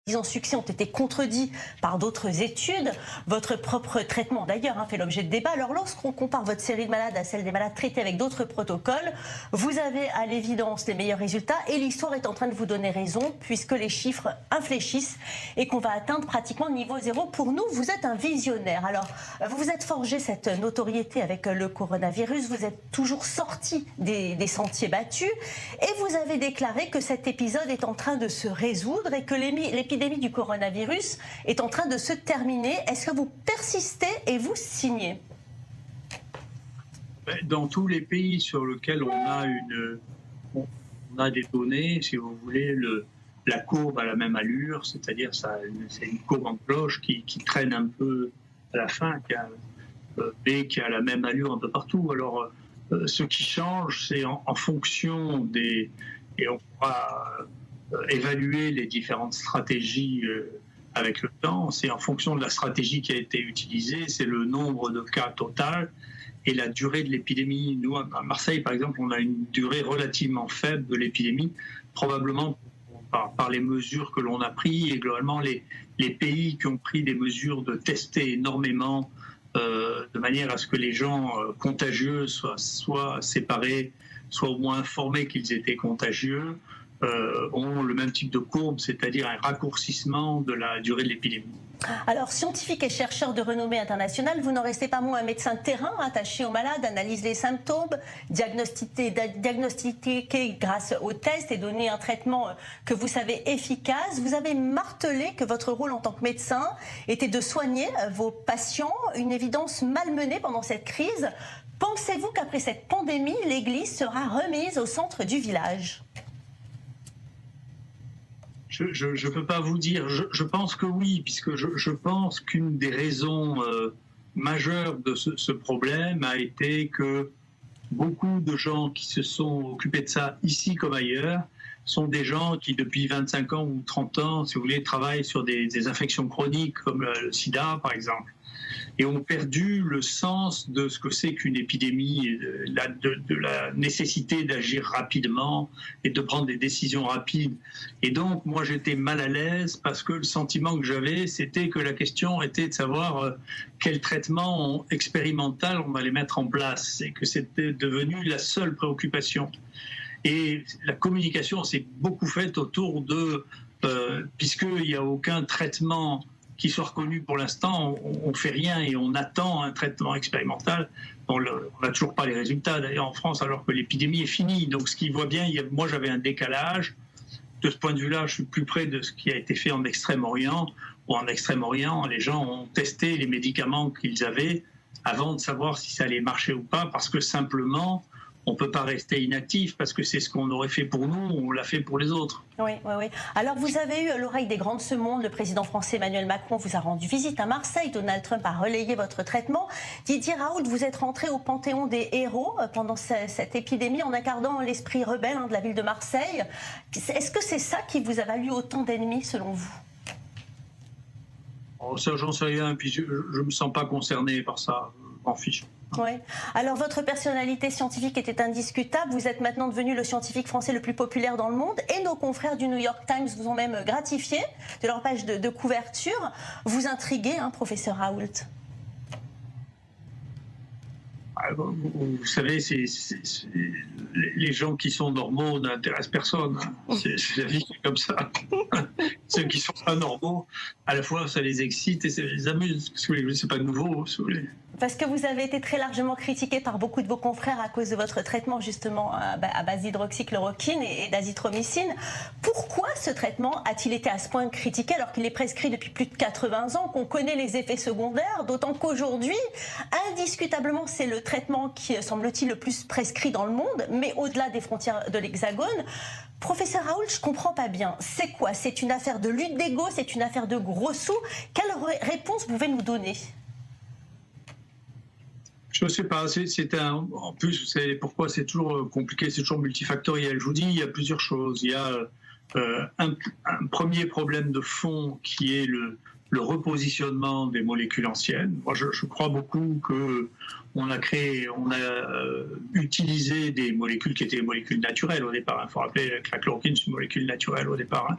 disant succès ont été contredits par d'autres études. Votre propre traitement, d'ailleurs, fait l'objet de débats. Alors, lorsqu'on compare votre série de malades à celle des malades traités avec d'autres protocoles, vous avez à l'évidence les meilleurs résultats et l'histoire est en train de vous donner raison puisque les chiffres infléchissent et qu'on va atteindre pratiquement le niveau zéro. Pour nous, vous êtes un visionnaire. Alors, vous vous êtes forgé cette notoriété avec le coronavirus. Vous êtes toujours sorti des sentiers battus et vous avez déclaré que cet épisode est en train de se résoudre et que l'épidémie du coronavirus est en train de se terminer. Est-ce que vous persistez et vous signez? Dans tous les pays sur lesquels on a des données, si vous voulez, la courbe a la même allure, c'est-à-dire c'est une courbe en cloche qui traîne un peu à la fin, qui a la même allure un peu partout. Alors, ce qui change, c'est en fonction et on pourra évaluer les différentes stratégies avec le temps. C'est en fonction de la stratégie qui a été utilisée, c'est le nombre de cas total et la durée de l'épidémie. Nous, à Marseille, par exemple, on a une durée relativement faible de l'épidémie, probablement par les mesures que l'on a prises et globalement les pays qui ont pris des mesures de tester énormément de manière à ce que les gens contagieux soient séparés, soient au moins informés qu'ils étaient contagieux, ont le même type de courbe, c'est-à-dire un raccourcissement de la durée de l'épidémie. Alors, scientifique et chercheur de renommée internationale, vous n'en restez pas moins un médecin de terrain attaché aux malades, analyse les symptômes, diagnostiquer grâce aux tests et donner un traitement que vous savez efficace. Vous avez martelé que votre rôle en tant que médecin était de soigner vos patients, une évidence malmenée pendant cette crise. Pensez-vous qu'après cette pandémie, l'Église sera remise au centre du village ? Je ne peux pas vous dire. Je pense que oui, puisque je pense qu'une des raisons majeures de ce problème a été que beaucoup de gens qui se sont occupés de ça ici comme ailleurs sont des gens qui, depuis 25 ans ou 30 ans, si vous voulez, travaillent sur des infections chroniques comme le sida, par exemple, et ont perdu le sens de ce que c'est qu'une épidémie, de la nécessité d'agir rapidement et de prendre des décisions rapides. Et donc, moi, j'étais mal à l'aise parce que le sentiment que j'avais, c'était que la question était de savoir quel traitement expérimental on allait mettre en place et que c'était devenu la seule préoccupation. Et la communication s'est beaucoup faite autour de, puisqu'il n'y a aucun traitement qui soit reconnu pour l'instant, on ne fait rien et on attend un traitement expérimental. On n'a toujours pas les résultats d'ailleurs en France alors que l'épidémie est finie. Donc ce qu'il voit bien, moi j'avais un décalage. De ce point de vue-là, je suis plus près de ce qui a été fait en Extrême-Orient. Où en Extrême-Orient, les gens ont testé les médicaments qu'ils avaient avant de savoir si ça allait marcher ou pas, parce que simplement, on ne peut pas rester inactif parce que c'est ce qu'on aurait fait pour nous, on l'a fait pour les autres. Oui. Alors vous avez eu l'oreille des grands de ce monde, le président français Emmanuel Macron vous a rendu visite à Marseille, Donald Trump a relayé votre traitement. Didier Raoult, vous êtes rentré au panthéon des héros pendant cette épidémie en incarnant l'esprit rebelle de la ville de Marseille. Est-ce que c'est ça qui vous a valu autant d'ennemis selon vous ? Oh, ça, j'en sais rien, puis je ne me sens pas concerné par ça, je m'en fiche. Oui. Alors votre personnalité scientifique était indiscutable. Vous êtes maintenant devenu le scientifique français le plus populaire dans le monde et nos confrères du New York Times vous ont même gratifié de leur page de couverture. Vous intriguez, professeur Raoult. Vous savez, les gens qui sont normaux n'intéressent personne. C'est la vie qui est comme ça. Ceux qui sont pas normaux, à la fois ça les excite et ça les amuse. Parce que c'est pas nouveau, si vous voulez. Parce que vous avez été très largement critiqué par beaucoup de vos confrères à cause de votre traitement justement à base d'hydroxychloroquine et d'azithromycine. Pourquoi ce traitement a-t-il été à ce point critiqué alors qu'il est prescrit depuis plus de 80 ans, qu'on connaît les effets secondaires, d'autant qu'aujourd'hui, indiscutablement, c'est le traitement qui semble-t-il le plus prescrit dans le monde, mais au-delà des frontières de l'Hexagone. Professeur Raoult, je ne comprends pas bien. C'est quoi? C'est une affaire de lutte d'ego? C'est une affaire de gros sous? Quelle réponse vous pouvez nous donner? Je ne sais pas. En plus, vous savez pourquoi c'est toujours compliqué, c'est toujours multifactoriel. Je vous dis, il y a plusieurs choses. Il y a un premier problème de fond qui est le repositionnement des molécules anciennes. Moi, je crois beaucoup qu'on a utilisé des molécules qui étaient des molécules naturelles au départ. Il faut rappeler que la chloroquine, c'est une molécule naturelle au départ.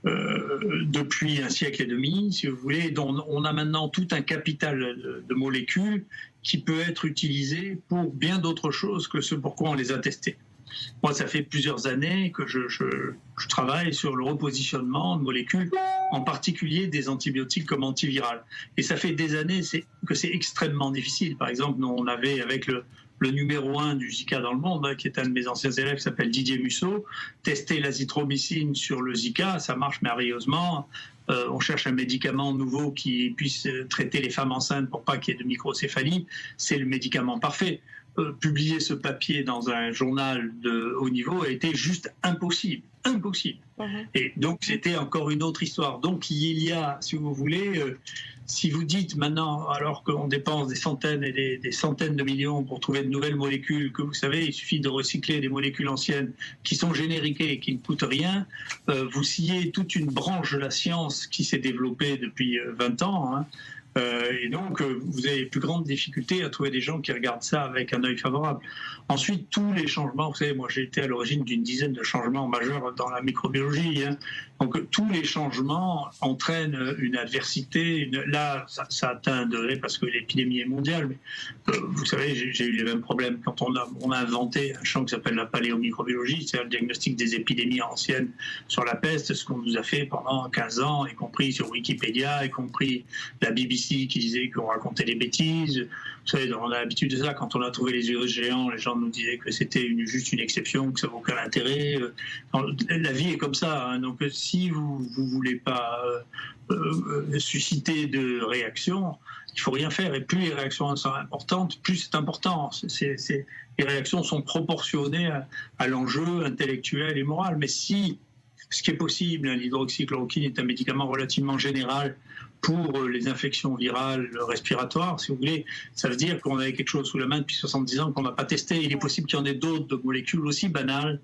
depuis un siècle et demi, si vous voulez, dont on a maintenant tout un capital de molécules qui peut être utilisé pour bien d'autres choses que ce pourquoi on les a testés. Moi, ça fait plusieurs années que je travaille sur le repositionnement de molécules, en particulier des antibiotiques comme antivirales. Et ça fait des années que c'est extrêmement difficile. Par exemple, nous, on avait avec le numéro 1 du Zika dans le monde, qui est un de mes anciens élèves qui s'appelle Didier Musso, tester l'azithromycine sur le Zika, ça marche merveilleusement. On cherche un médicament nouveau qui puisse traiter les femmes enceintes pour pas qu'il y ait de microcéphalie, c'est le médicament parfait. Publier ce papier dans un journal de haut niveau a été juste impossible. Impossible. Et donc, c'était encore une autre histoire. Donc, il y a, si vous voulez, si vous dites maintenant, alors qu'on dépense des centaines et des centaines de millions pour trouver de nouvelles molécules, que vous savez, il suffit de recycler des molécules anciennes qui sont génériquées et qui ne coûtent rien, vous sciez toute une branche de la science qui s'est développée depuis 20 ans, hein. Et donc, vous avez les plus grandes difficultés à trouver des gens qui regardent ça avec un œil favorable. Ensuite, tous les changements, vous savez, moi j'ai été à l'origine d'une dizaine de changements majeurs dans la microbiologie, hein. Donc, tous les changements entraînent une adversité. Là, ça atteint un degré parce que l'épidémie est mondiale. Mais, vous savez, j'ai eu les mêmes problèmes quand on a inventé un champ qui s'appelle la paléomicrobiologie, c'est-à-dire le diagnostic des épidémies anciennes sur la peste, ce qu'on nous a fait pendant 15 ans, y compris sur Wikipédia, y compris la BBC qui disait qu'on racontait des bêtises. Vous savez, on a l'habitude de ça. Quand on a trouvé les virus géants, les gens nous disaient que c'était juste une exception, que ça n'avait aucun intérêt. La vie est comme ça, hein. Donc, si vous ne voulez pas susciter de réactions, il ne faut rien faire. Et plus les réactions sont importantes, plus c'est important. Les réactions sont proportionnées à l'enjeu intellectuel et moral. Mais si ce qui est possible, l'hydroxychloroquine est un médicament relativement général pour les infections virales respiratoires, si vous voulez, ça veut dire qu'on avait quelque chose sous la main depuis 70 ans qu'on n'a pas testé. Il est possible qu'il y en ait d'autres de molécules aussi banales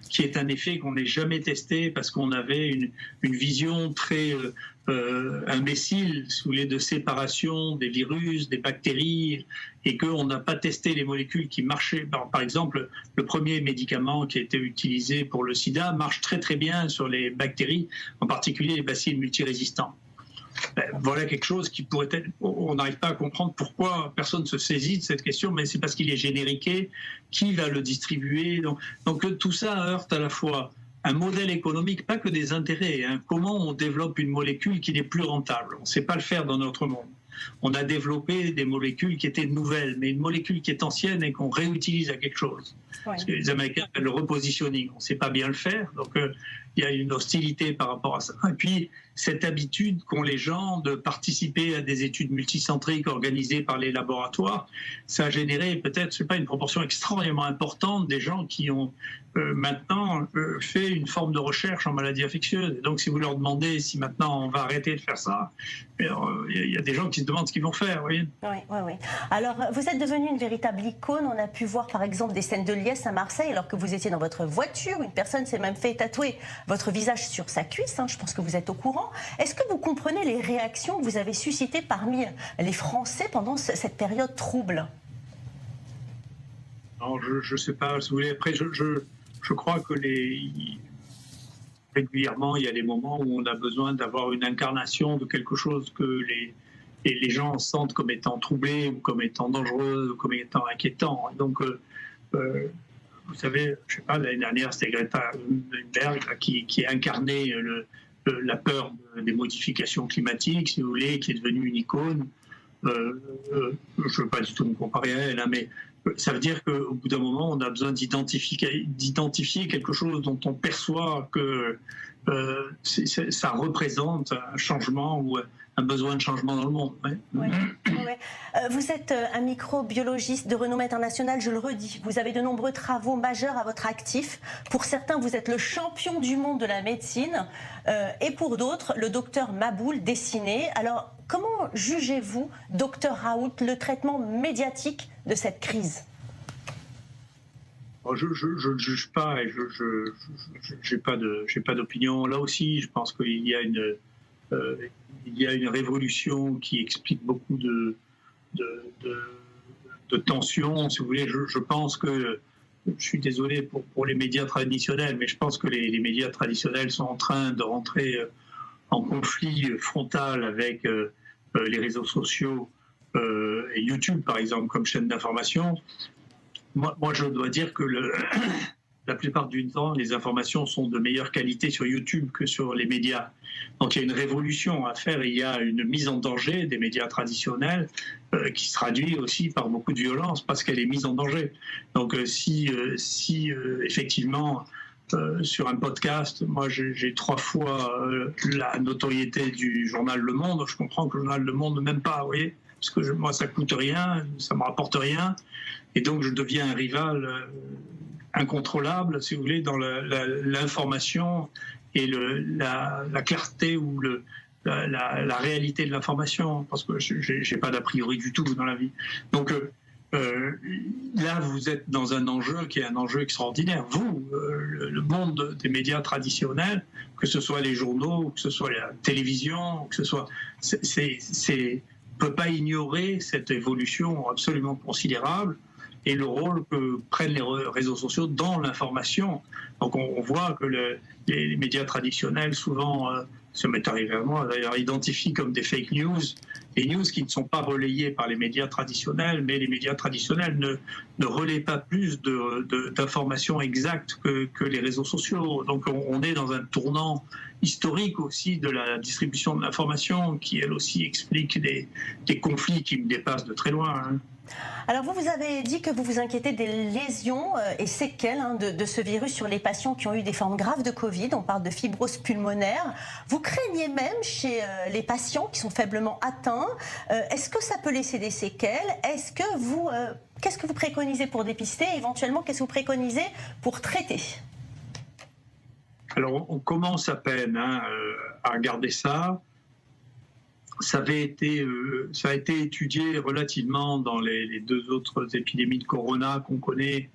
qui est un effet qu'on n'ait jamais testé parce qu'on avait une vision très imbécile, si vous voulez, de séparation des virus, des bactéries, et qu'on n'a pas testé les molécules qui marchaient. Par exemple, le premier médicament qui a été utilisé pour le sida marche très très bien sur les bactéries, en particulier les bacilles multirésistants. Voilà quelque chose qui pourrait être... On n'arrive pas à comprendre pourquoi personne ne se saisit de cette question, mais c'est parce qu'il est génériqué. Qui va le distribuer? Donc tout ça heurte à la fois un modèle économique, pas que des intérêts, hein. Comment on développe une molécule qui n'est plus rentable? On ne sait pas le faire dans notre monde. On a développé des molécules qui étaient nouvelles, mais une molécule qui est ancienne et qu'on réutilise à quelque chose. Ouais. Ce que les Américains appellent le repositioning. On ne sait pas bien le faire, donc il y a une hostilité par rapport à ça. Et puis, cette habitude qu'ont les gens de participer à des études multicentriques organisées par les laboratoires, ça a généré peut-être, je sais pas, une proportion extraordinairement importante des gens qui ont maintenant fait une forme de recherche en maladies infectieuses. Et donc, si vous leur demandez si maintenant on va arrêter de faire ça, il y a des gens qui se demandent ce qu'ils vont faire. Vous voyez. Oui. Alors, vous êtes devenu une véritable icône. On a pu voir, par exemple, des scènes de liesse à Marseille, alors que vous étiez dans votre voiture. Une personne s'est même fait tatouer votre visage sur sa cuisse. Hein. Je pense que vous êtes au courant. Est-ce que vous comprenez les réactions que vous avez suscitées parmi les Français pendant cette période trouble? Non, je ne sais pas. Si vous voulez. Après, je crois que régulièrement, il y a des moments où on a besoin d'avoir une incarnation de quelque chose que les gens sentent comme étant troublé, ou comme étant dangereux, ou comme étant inquiétant. Donc, vous savez, je ne sais pas, l'année dernière, c'était Greta Thunberg qui incarnait la peur des modifications climatiques, si vous voulez, qui est devenue une icône. Je ne veux pas du tout me comparer à elle, hein, mais ça veut dire qu'au bout d'un moment, on a besoin d'identifier quelque chose dont on perçoit que ça représente un changement ou un besoin de changement dans le monde. Ouais. Vous êtes un microbiologiste de renommée internationale, je le redis. Vous avez de nombreux travaux majeurs à votre actif. Pour certains, vous êtes le champion du monde de la médecine. Et pour d'autres, le docteur Maboul dessiné. Alors, comment jugez-vous, docteur Raoult, le traitement médiatique de cette crise? Je ne juge pas et je n'ai pas d'opinion. Là aussi, je pense qu'il y a une révolution qui explique beaucoup de tensions, si vous voulez. Je pense que je suis désolé pour les médias traditionnels, mais je pense que les médias traditionnels sont en train de rentrer en conflit frontal avec les réseaux sociaux et YouTube, par exemple, comme chaîne d'information. Moi, je dois dire que la plupart du temps, les informations sont de meilleure qualité sur YouTube que sur les médias. Donc il y a une révolution à faire, il y a une mise en danger des médias traditionnels qui se traduit aussi par beaucoup de violence parce qu'elle est mise en danger. Donc si effectivement sur un podcast, moi j'ai 3 fois la notoriété du journal Le Monde, je comprends que le journal Le Monde ne m'aime pas, vous voyez, parce que moi ça coûte rien, ça me rapporte rien, et donc je deviens un rival incontrôlable, si vous voulez, dans l'information et la clarté ou la réalité de l'information, parce que je n'ai pas d'a priori du tout dans la vie. Donc là, vous êtes dans un enjeu qui est un enjeu extraordinaire. Vous, le monde des médias traditionnels, que ce soit les journaux, que ce soit la télévision, que ce soit... on ne peut pas ignorer cette évolution absolument considérable et le rôle que prennent les réseaux sociaux dans l'information. Donc on voit que les médias traditionnels souvent, ça m'est arrivé à moi d'ailleurs, identifient comme des fake news, des news qui ne sont pas relayées par les médias traditionnels, mais les médias traditionnels ne relaient pas plus d'informations exactes que les réseaux sociaux. Donc on est dans un tournant historique aussi de la distribution de l'information qui elle aussi explique des conflits qui me dépassent de très loin. Hein. Alors vous avez dit que vous vous inquiétez des lésions et séquelles de ce virus sur les patients qui ont eu des formes graves de Covid. On parle de fibrose pulmonaire. Vous craignez même chez les patients qui sont faiblement atteints. Est-ce que ça peut laisser des séquelles? Qu'est-ce que vous préconisez pour dépister? Éventuellement, qu'est-ce que vous préconisez pour traiter? Alors on commence à peine à regarder ça. Ça a été étudié relativement dans les 2 autres épidémies de corona qu'on connaît.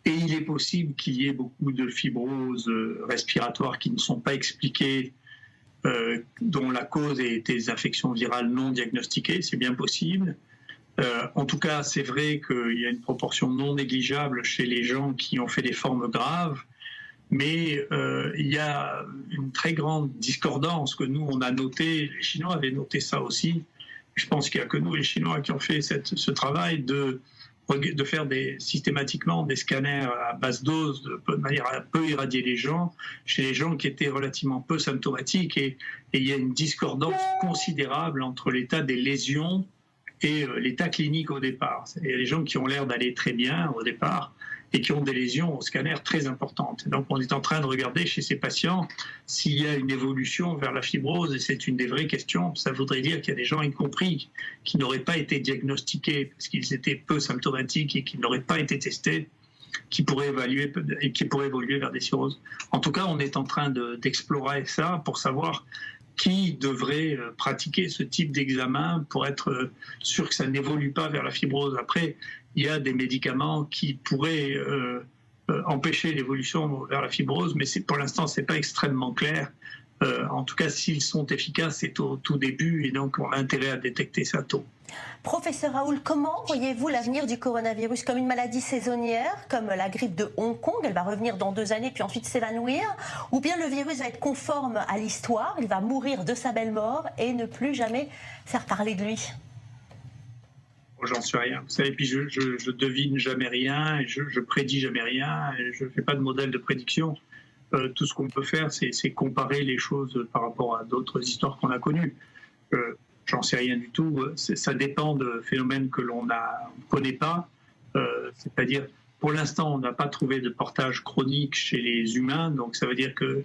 Et il est possible qu'il y ait beaucoup de fibroses respiratoires qui ne sont pas expliquées, dont la cause est des infections virales non diagnostiquées. C'est bien possible. En tout cas, c'est vrai qu'il y a une proportion non négligeable chez les gens qui ont fait des formes graves. Mais il y a une très grande discordance que nous, on a noté, les Chinois avaient noté ça aussi. Je pense qu'il n'y a que nous, les Chinois, qui ont fait ce travail de faire systématiquement des scanners à basse dose, de manière à peu irradier les gens, chez les gens qui étaient relativement peu symptomatiques. Et il y a une discordance considérable entre l'état des lésions et l'état clinique au départ. Il y a des gens qui ont l'air d'aller très bien au départ, et qui ont des lésions au scanner très importantes. Donc on est en train de regarder chez ces patients s'il y a une évolution vers la fibrose, et c'est une des vraies questions. Ça voudrait dire qu'il y a des gens, y compris, qui n'auraient pas été diagnostiqués parce qu'ils étaient peu symptomatiques et qui n'auraient pas été testés, qui pourraient évoluer vers des cirrhoses. En tout cas, on est en train d'explorer ça pour savoir qui devrait pratiquer ce type d'examen pour être sûr que ça n'évolue pas vers la fibrose. Après, il y a des médicaments qui pourraient empêcher l'évolution vers la fibrose, mais pour l'instant, ce n'est pas extrêmement clair. En tout cas, s'ils sont efficaces, c'est au tout début, et donc on a intérêt à détecter ça tôt. Professeur Raoul, comment voyez-vous l'avenir du coronavirus? Comme une maladie saisonnière, comme la grippe de Hong Kong, elle va revenir dans 2 années puis ensuite s'évanouir, ou bien le virus va être conforme à l'histoire, il va mourir de sa belle mort et ne plus jamais faire parler de lui? J'en sais rien. Vous savez, puis je devine jamais rien, et je prédis jamais rien, et je ne fais pas de modèle de prédiction. Tout ce qu'on peut faire, c'est comparer les choses par rapport à d'autres histoires qu'on a connues. J'en sais rien du tout. Ça dépend de phénomènes que l'on ne connaît pas. C'est-à-dire, pour l'instant, on n'a pas trouvé de portage chronique chez les humains, donc ça veut dire que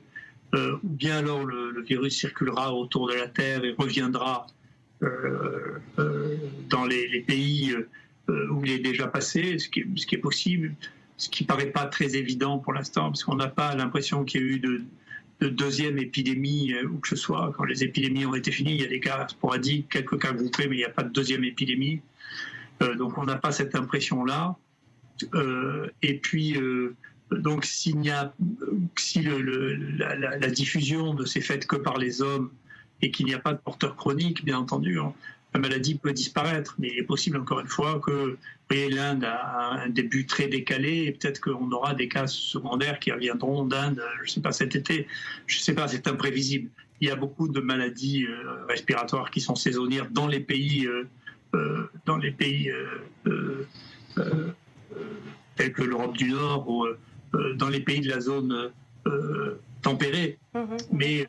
ou bien alors le virus circulera autour de la Terre et reviendra dans les pays où il est déjà passé, ce qui est possible, ce qui ne paraît pas très évident pour l'instant, parce qu'on n'a pas l'impression qu'il y a eu de deuxième épidémie où que ce soit. Quand les épidémies ont été finies, il y a des cas sporadiques, quelques cas groupés, mais il n'y a pas de deuxième épidémie. Donc on n'a pas cette impression-là. Et puis, donc si la diffusion ne s'est faite que par les hommes, et qu'il n'y a pas de porteur chronique, bien entendu, la maladie peut disparaître. Mais il est possible, encore une fois, que vous voyez, l'Inde a un début très décalé et peut-être qu'on aura des cas secondaires qui reviendront d'Inde, je ne sais pas, cet été. Je ne sais pas, c'est imprévisible. Il y a beaucoup de maladies respiratoires qui sont saisonnières dans les pays, tels que l'Europe du Nord ou dans les pays de la zone tempérée. Mais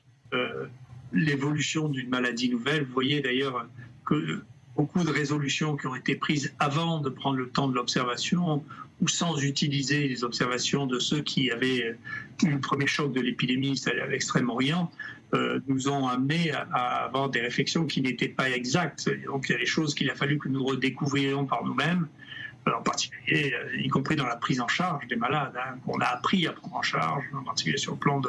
l'évolution d'une maladie nouvelle, vous voyez d'ailleurs que beaucoup de résolutions qui ont été prises avant de prendre le temps de l'observation ou sans utiliser les observations de ceux qui avaient eu le premier choc de l'épidémie, c'est-à-dire à l'Extrême-Orient, nous ont amené à avoir des réflexions qui n'étaient pas exactes. Donc il y a des choses qu'il a fallu que nous redécouvrions par nous-mêmes, en particulier, y compris dans la prise en charge des malades, qu'on a appris à prendre en charge, en particulier sur le plan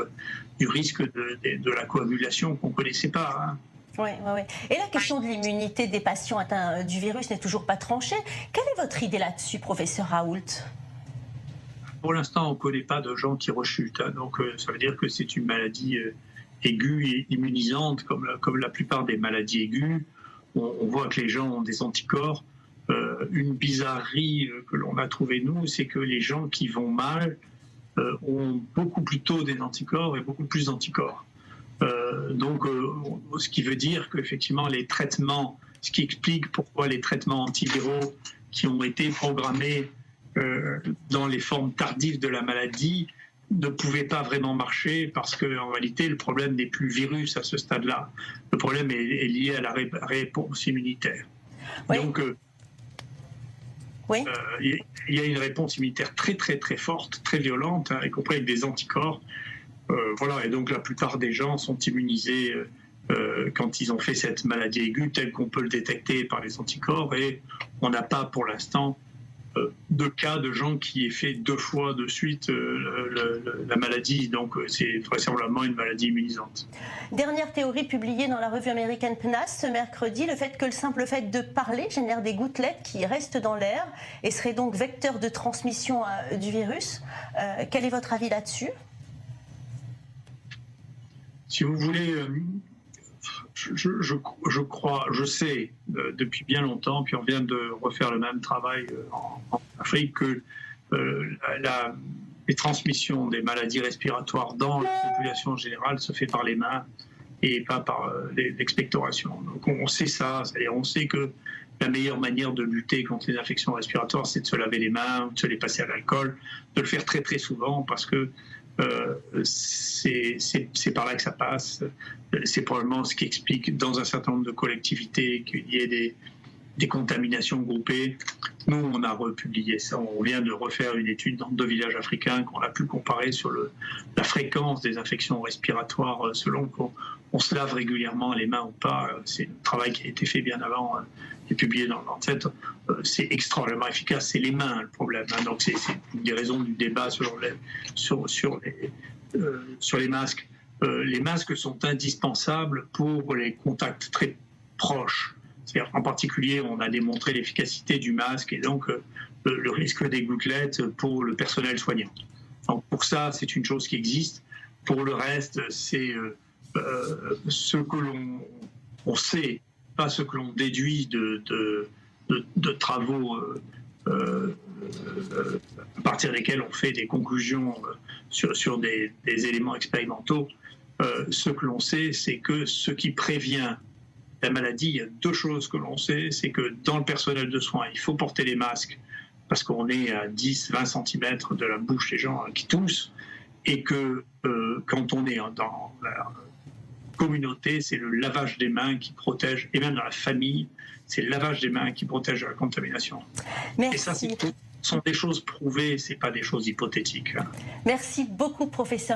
du risque de la coagulation qu'on ne connaissait pas. Oui. Et la question de l'immunité des patients atteints du virus n'est toujours pas tranchée. Quelle est votre idée là-dessus, professeur Raoult? Pour l'instant, on ne connaît pas de gens qui rechutent. Donc ça veut dire que c'est une maladie aiguë et immunisante, comme la plupart des maladies aiguës. On voit que les gens ont des anticorps. Une bizarrerie que l'on a trouvée, nous, c'est que les gens qui vont mal ont beaucoup plus tôt des anticorps et beaucoup plus d'anticorps. Donc, ce qui veut dire qu'effectivement, les traitements, ce qui explique pourquoi les traitements antiviraux qui ont été programmés dans les formes tardives de la maladie ne pouvaient pas vraiment marcher parce qu'en réalité, le problème n'est plus virus à ce stade-là. Le problème est lié à la réponse immunitaire. Oui. Donc, oui. Il y a une réponse immunitaire très, très, très forte, très violente, y compris avec des anticorps. Voilà, et donc la plupart des gens sont immunisés quand ils ont fait cette maladie aiguë, telle qu'on peut le détecter par les anticorps, et on n'a pas pour l'instant de cas de gens qui aient fait 2 fois de suite la maladie, donc c'est vraisemblablement une maladie immunisante. Dernière théorie publiée dans la revue américaine PNAS ce mercredi, le fait que le simple fait de parler génère des gouttelettes qui restent dans l'air et serait donc vecteur de transmission du virus. Quel est votre avis là-dessus? Si vous voulez, je sais depuis bien longtemps, puis on vient de refaire le même travail en Afrique, que les transmissions des maladies respiratoires dans la population générale se fait par les mains et pas par l'expectoration. Donc on sait ça, c'est-à-dire on sait que la meilleure manière de lutter contre les infections respiratoires, c'est de se laver les mains, de se les passer à l'alcool, de le faire très très souvent parce que c'est par là que ça passe. C'est probablement ce qui explique dans un certain nombre de collectivités qu'il y ait des contaminations groupées. Nous, on a republié ça. On vient de refaire une étude dans 2 villages africains qu'on a pu comparer sur la fréquence des infections respiratoires selon qu'on se lave régulièrement les mains ou pas. C'est un travail qui a été fait bien avant et publié dans le Lancet. C'est extraordinairement efficace. C'est les mains le problème. Donc c'est une des raisons du débat sur les masques. Les masques sont indispensables pour les contacts très proches. C'est-à-dire, en particulier, on a démontré l'efficacité du masque et donc le risque des gouttelettes pour le personnel soignant. Donc pour ça, c'est une chose qui existe. Pour le reste, c'est ce que l'on sait, pas ce que l'on déduit de travaux à partir desquels on fait des conclusions sur des éléments expérimentaux. Ce que l'on sait, c'est que ce qui prévient la maladie, il y a 2 choses que l'on sait, c'est que dans le personnel de soins, il faut porter les masques parce qu'on est à 10-20 cm de la bouche des gens qui toussent, et que quand on est dans la communauté, c'est le lavage des mains qui protège, et même dans la famille, c'est le lavage des mains qui protège de la contamination. Merci. Et ça, ce sont des choses prouvées, ce n'est pas des choses hypothétiques. Merci beaucoup, professeur.